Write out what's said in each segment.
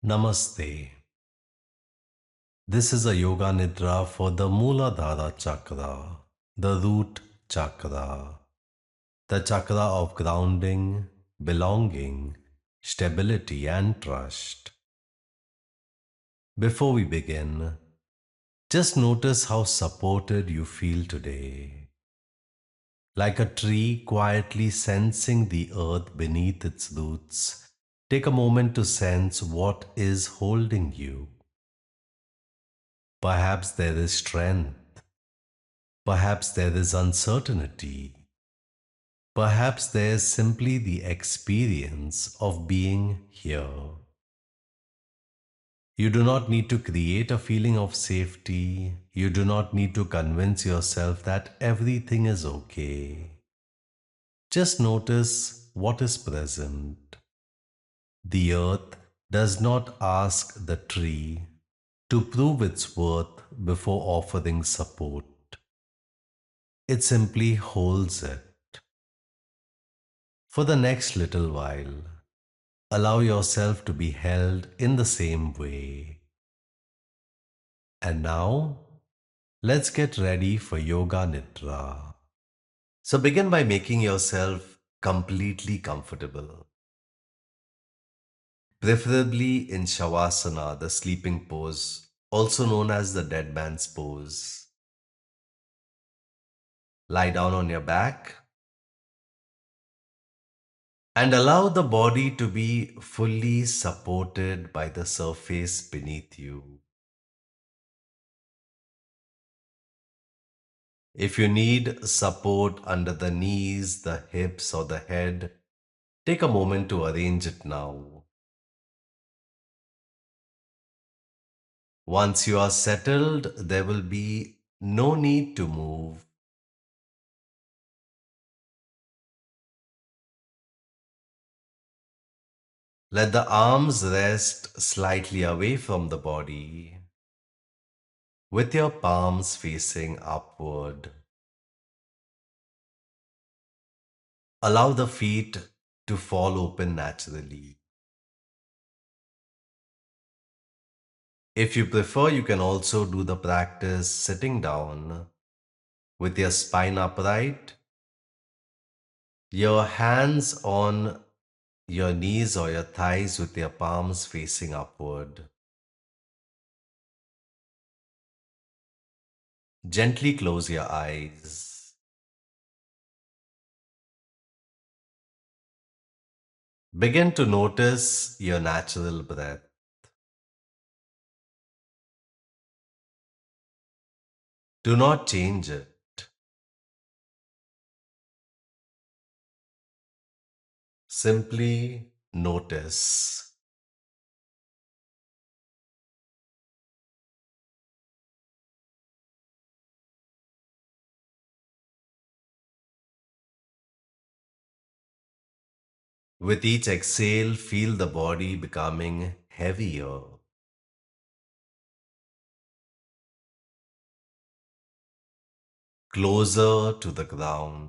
Namaste. This is a Yoga Nidra for the Mulādhāra Chakra, the root chakra, the chakra of grounding, belonging, stability, and trust. Before we begin, just notice how supported you feel today. Like a tree quietly sensing the earth beneath its roots, take a moment to sense what is holding you. Perhaps there is strength. Perhaps there is uncertainty. Perhaps there is simply the experience of being here. You do not need to create a feeling of safety. You do not need to convince yourself that everything is okay. Just notice what is present. The earth does not ask the tree to prove its worth before offering support. It simply holds it. For the next little while, allow yourself to be held in the same way. And now, let's get ready for Yoga Nidra. So begin by making yourself completely comfortable, preferably in Shavasana, the sleeping pose, also known as the dead man's pose. Lie down on your back and allow the body to be fully supported by the surface beneath you. If you need support under the knees, the hips, or the head, take a moment to arrange it now. Once you are settled, there will be no need to move. Let the arms rest slightly away from the body, with your palms facing upward. Allow the feet to fall open naturally. If you prefer, you can also do the practice sitting down with your spine upright, your hands on your knees or your thighs with your palms facing upward. Gently close your eyes. Begin to notice your natural breath. Do not change it. Simply notice. With each exhale, feel the body becoming heavier, closer to the ground,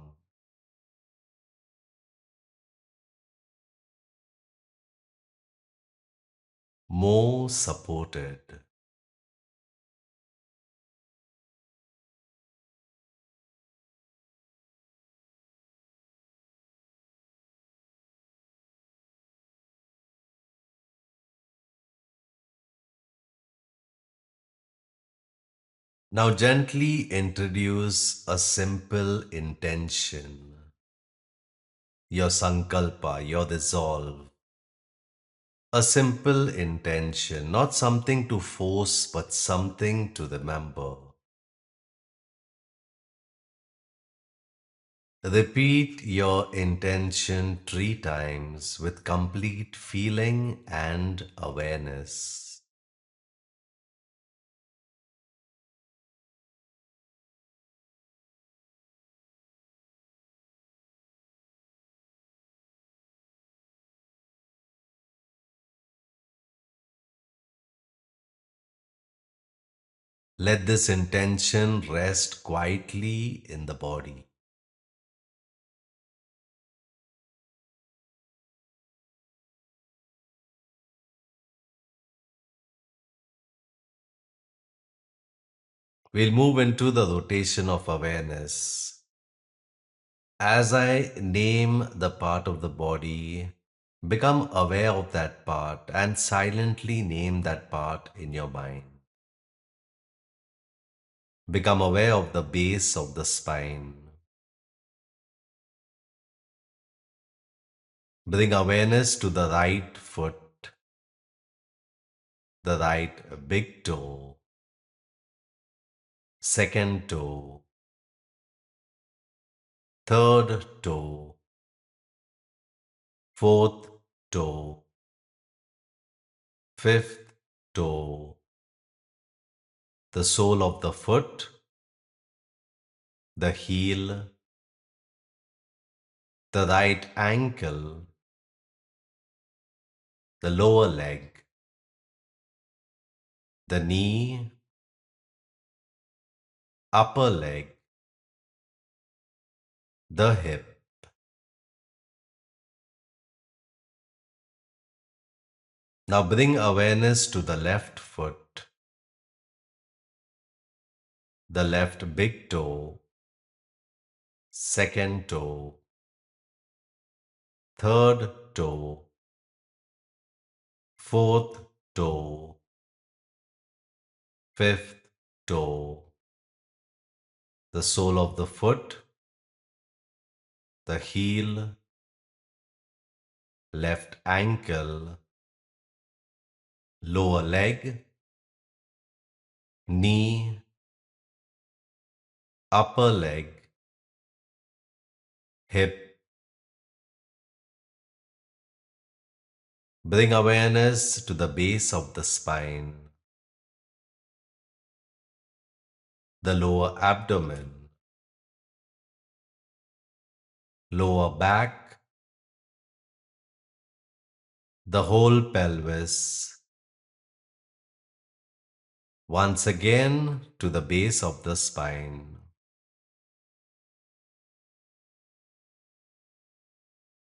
more supported. Now gently introduce a simple intention, your sankalpa, your resolve. A simple intention, not something to force, but something to remember. Repeat your intention 3 times with complete feeling and awareness. Let this intention rest quietly in the body. We'll move into the rotation of awareness. As I name the part of the body, become aware of that part and silently name that part in your mind. Become aware of the base of the spine. Bring awareness to the right foot, the right big toe, second toe, third toe, fourth toe, fifth toe, the sole of the foot, the heel, the right ankle, the lower leg, the knee, upper leg, the hip. Now bring awareness to the left foot, the left big toe, second toe, third toe, fourth toe, fifth toe, the sole of the foot, the heel, left ankle, lower leg, knee, upper leg, hip. Bring awareness to the base of the spine, the lower abdomen, lower back, the whole pelvis. Once again to the base of the spine.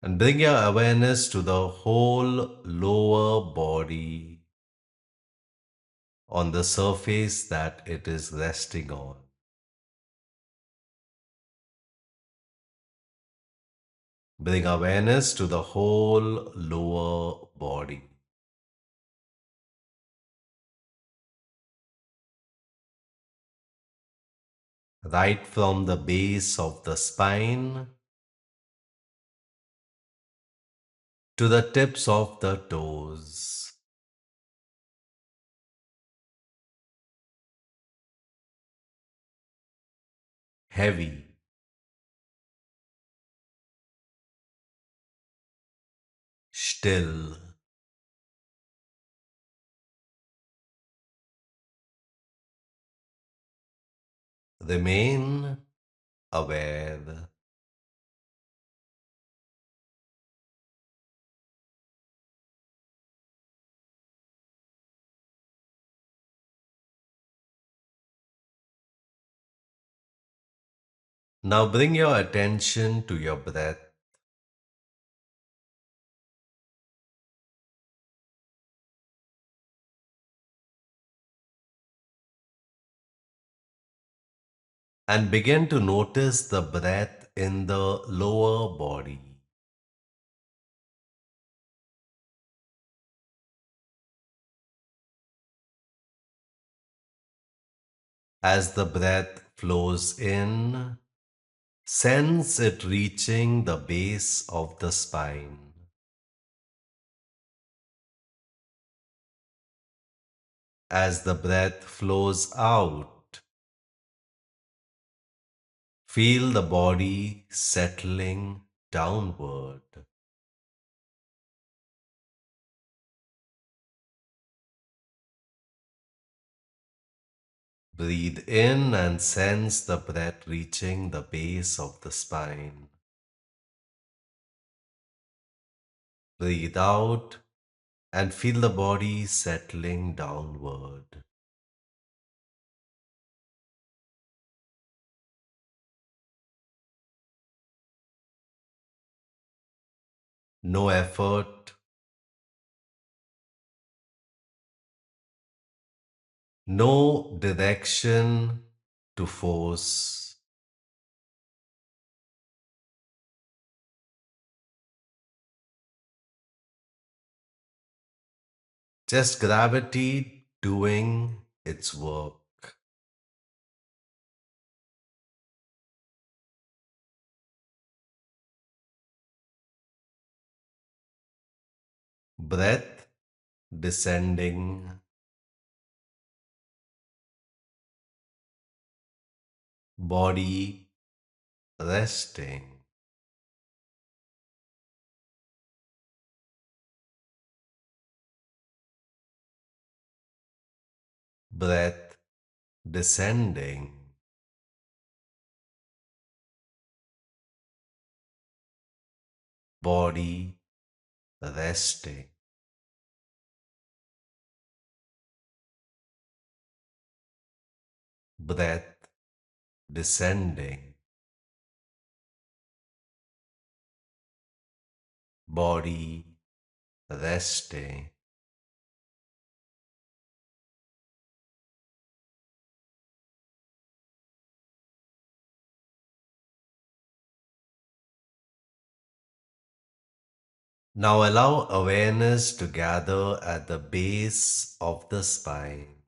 And bring your awareness to the whole lower body on the surface that it is resting on. Bring awareness to the whole lower body. Right from the base of the spine to the tips of the toes. Heavy, still, remain aware. Now bring your attention to your breath. And begin to notice the breath in the lower body. As the breath flows in, sense it reaching the base of the spine. As the breath flows out, feel the body settling downward. Breathe in and sense the breath reaching the base of the spine. Breathe out and feel the body settling downward. No effort, no direction, to force. Just gravity doing its work. Breath descending, body resting, breath descending, body resting, breath descending, body resting. Now allow awareness to gather at the base of the spine.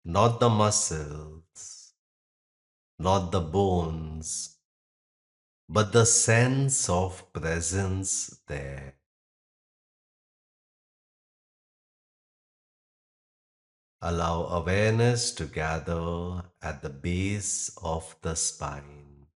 Not the muscles, not the bones, but the sense of presence there. Allow awareness to gather at the base of the spine.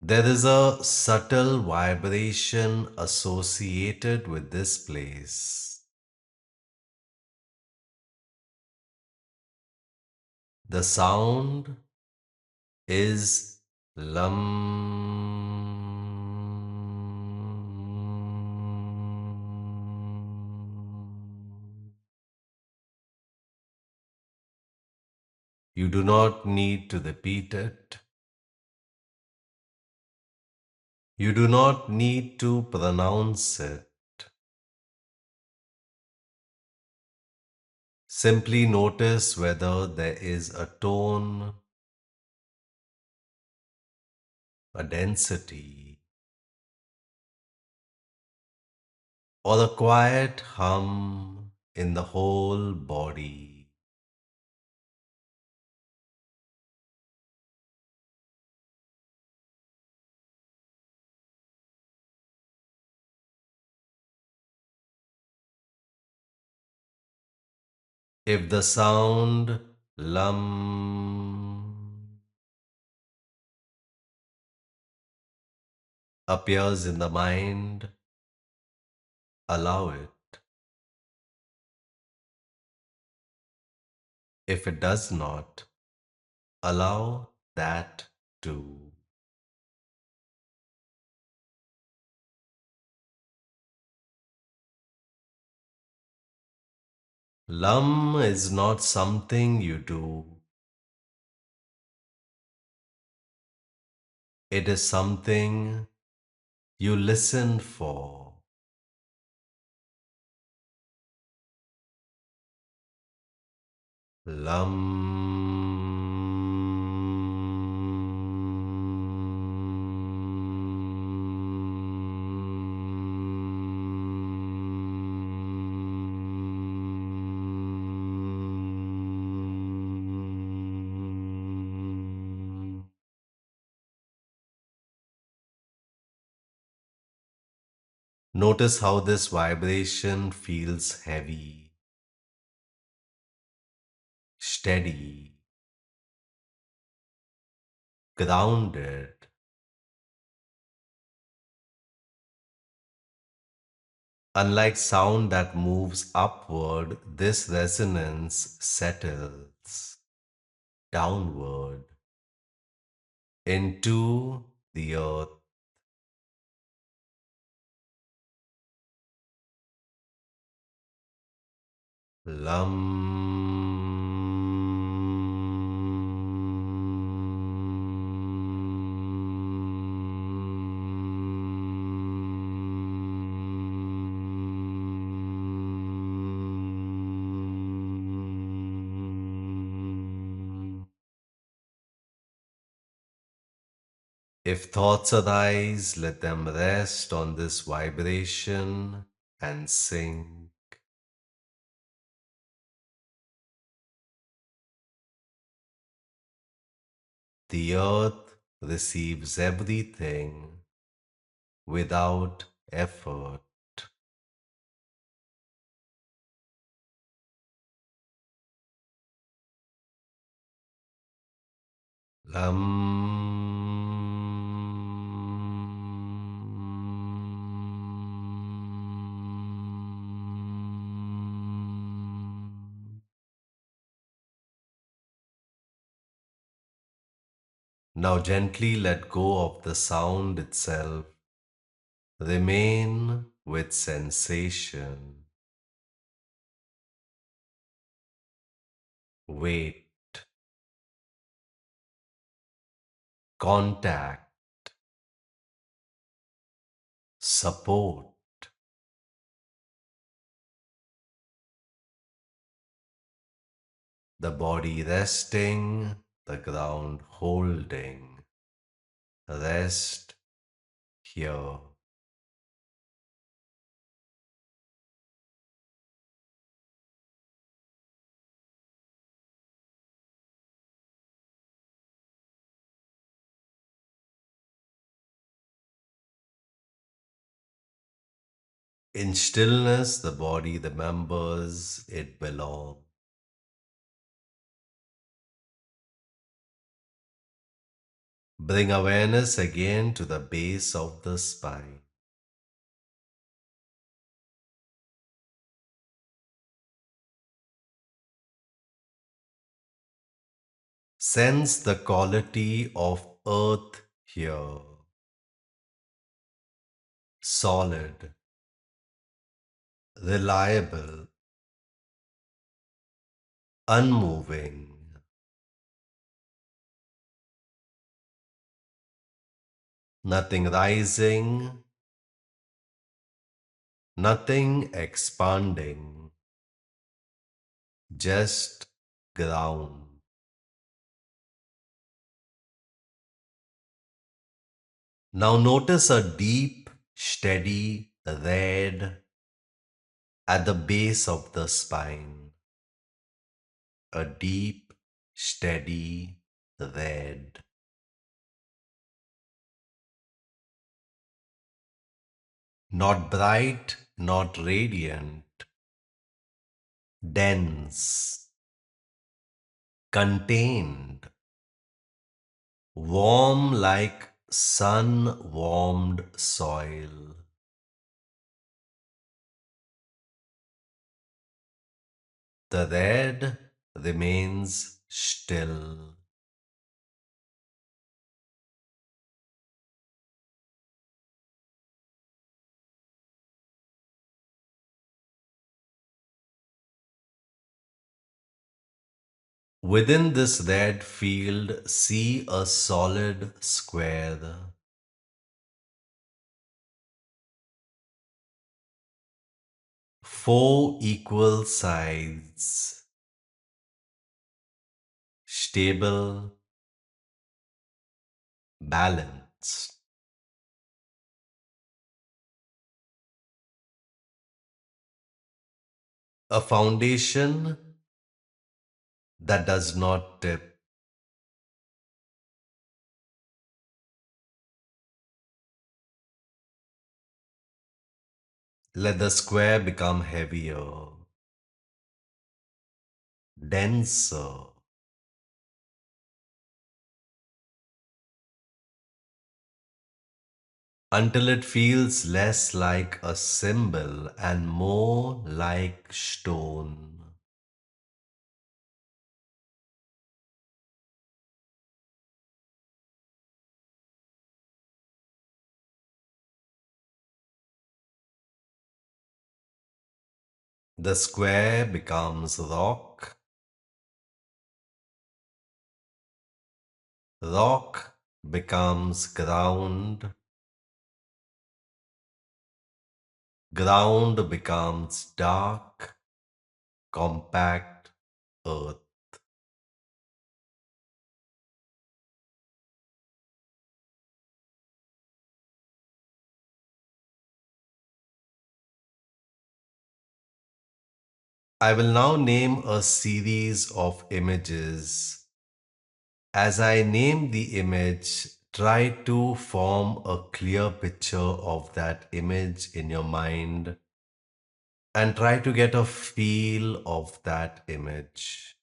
There is a subtle vibration associated with this place. The sound is Lam. You do not need to repeat it. You do not need to pronounce it. Simply notice whether there is a tone, a density, or a quiet hum in the whole body. If the sound Lam appears in the mind, allow it. If it does not, allow that too. Lam is not something you do. It is something you listen for. Lam. Notice how this vibration feels heavy, steady, grounded. Unlike sound that moves upward, this resonance settles downward into the earth. Lam. If thoughts arise, let them rest on this vibration and sink. The earth receives everything without effort. Lam. Now gently let go of the sound itself. Remain with sensation. Weight, contact, support. The body resting, the ground holding. Rest here. In stillness, the body remembers it belongs. Bring awareness again to the base of the spine. Sense the quality of earth here. Solid, reliable, unmoving. Nothing rising, nothing expanding, just ground. Now notice a deep, steady red at the base of the spine. A deep, steady red. Not bright, not radiant, dense, contained, warm like sun warmed soil. The red remains still. Within this red field, see a solid square. Four equal sides, stable, balanced. A foundation that does not tip. Let the square become heavier, denser, until it feels less like a symbol and more like stone. The square becomes rock, rock becomes ground, ground becomes dark, compact earth. I will now name a series of images. As I name the image, try to form a clear picture of that image in your mind and try to get a feel of that image.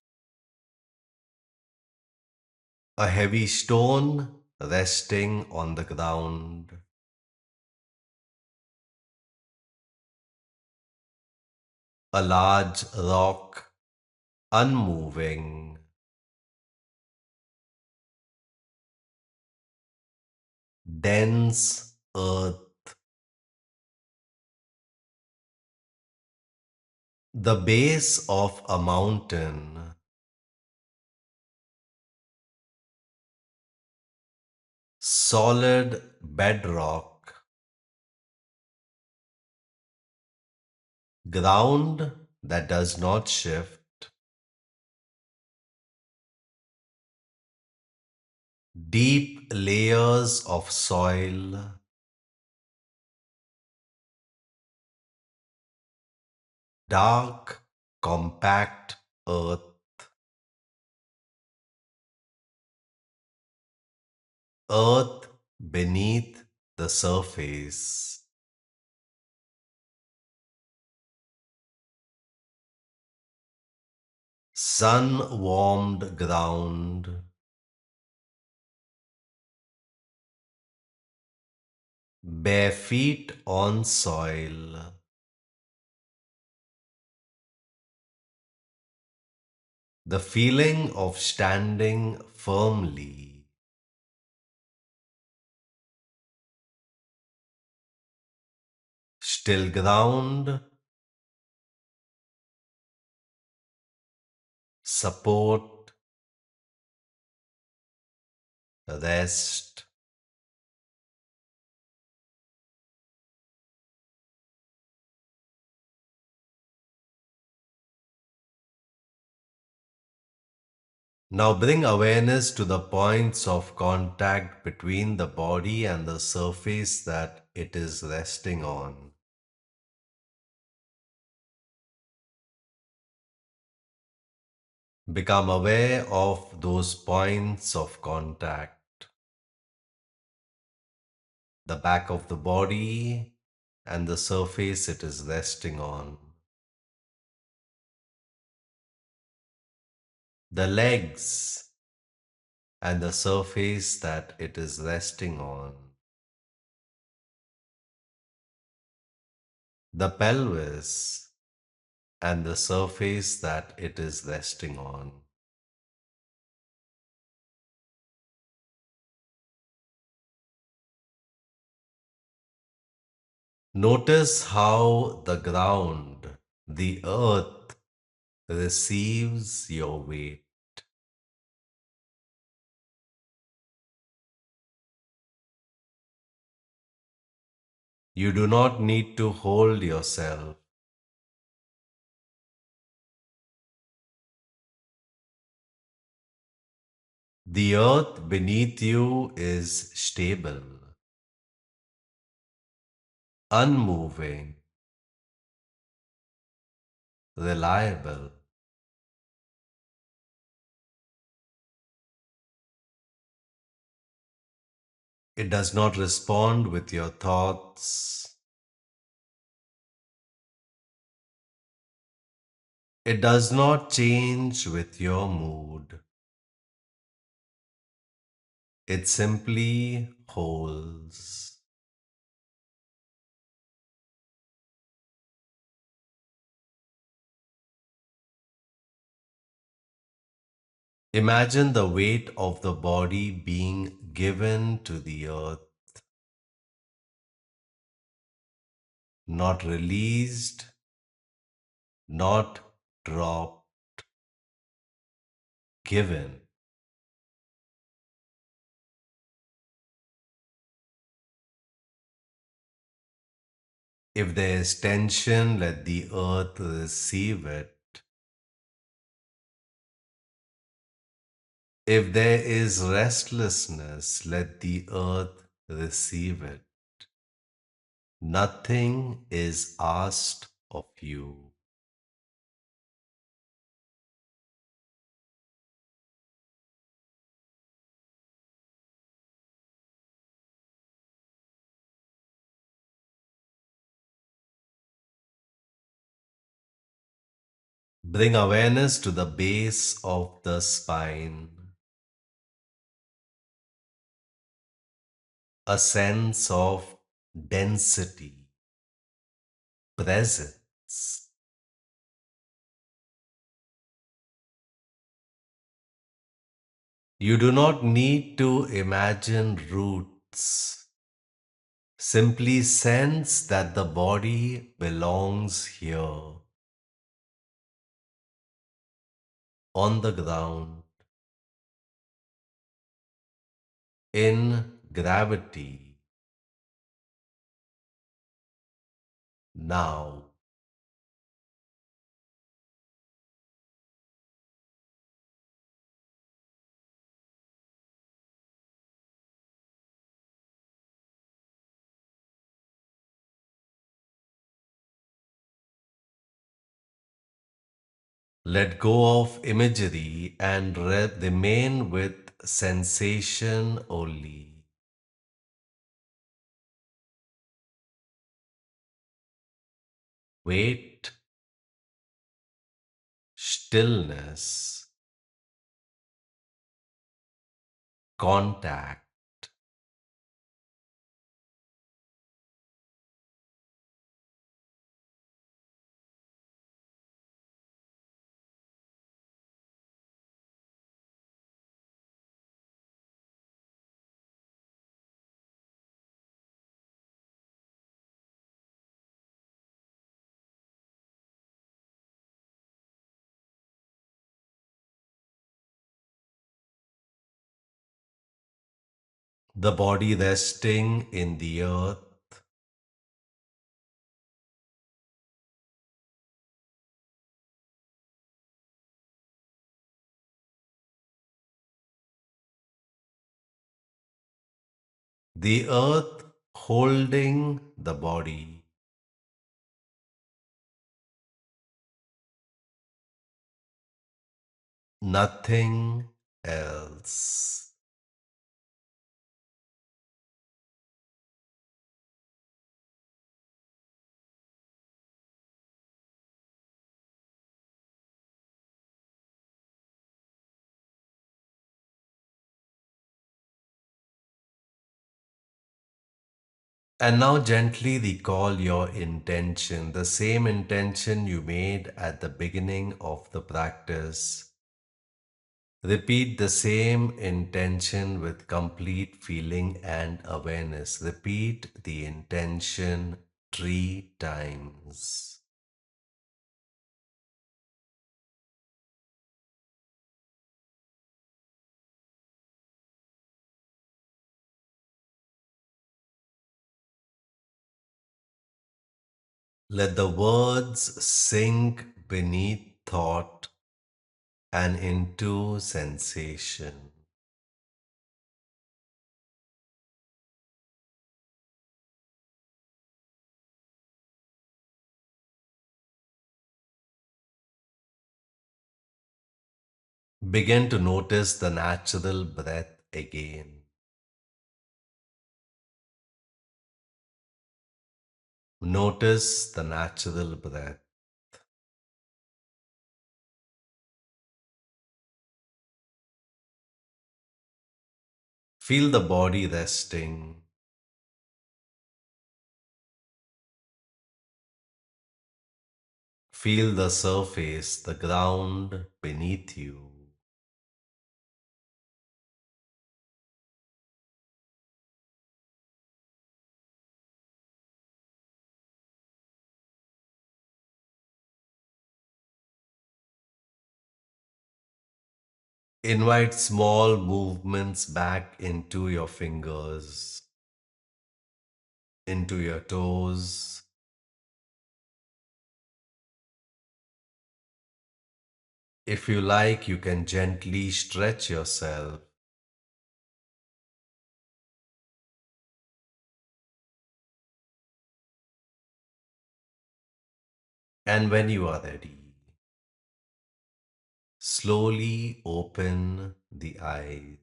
A heavy stone resting on the ground, a large rock unmoving, dense earth, the base of a mountain, solid bedrock, ground that does not shift, deep layers of soil, dark, compact earth, earth beneath the surface, sun warmed ground, bare feet on soil, the feeling of standing firmly, still ground, support, rest. Now bring awareness to the points of contact between the body and the surface that it is resting on. Become aware of those points of contact, the back of the body and the surface it is resting on, the legs and the surface that it is resting on, the pelvis and the surface that it is resting on. Notice how the ground, the earth, receives your weight. You do not need to hold yourself. The earth beneath you is stable, unmoving, reliable. It does not respond with your thoughts. It does not change with your mood. It simply holds. Imagine the weight of the body being given to the earth, not released, not dropped, given. If there is tension, let the earth receive it. If there is restlessness, let the earth receive it. Nothing is asked of you. Bring awareness to the base of the spine, a sense of density, presence. You do not need to imagine roots. Simply sense that the body belongs here, on the ground, in gravity, now. Let go of imagery and remain with sensation only. Wait, stillness, contact. The body resting in the earth, the earth holding the body. Nothing else. And now gently recall your intention, the same intention you made at the beginning of the practice. Repeat the same intention with complete feeling and awareness. Repeat the intention 3 times. Let the words sink beneath thought and into sensation. Begin to notice the natural breath again. Notice the natural breath. Feel the body resting. Feel the surface, the ground beneath you. Invite small movements back into your fingers, into your toes. If you like, you can gently stretch yourself. And when you are ready, slowly open the eyes.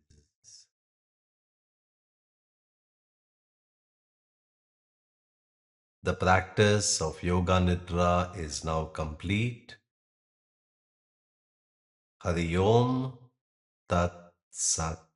The practice of Yoga Nidra is now complete. Hari Om Tat Sat.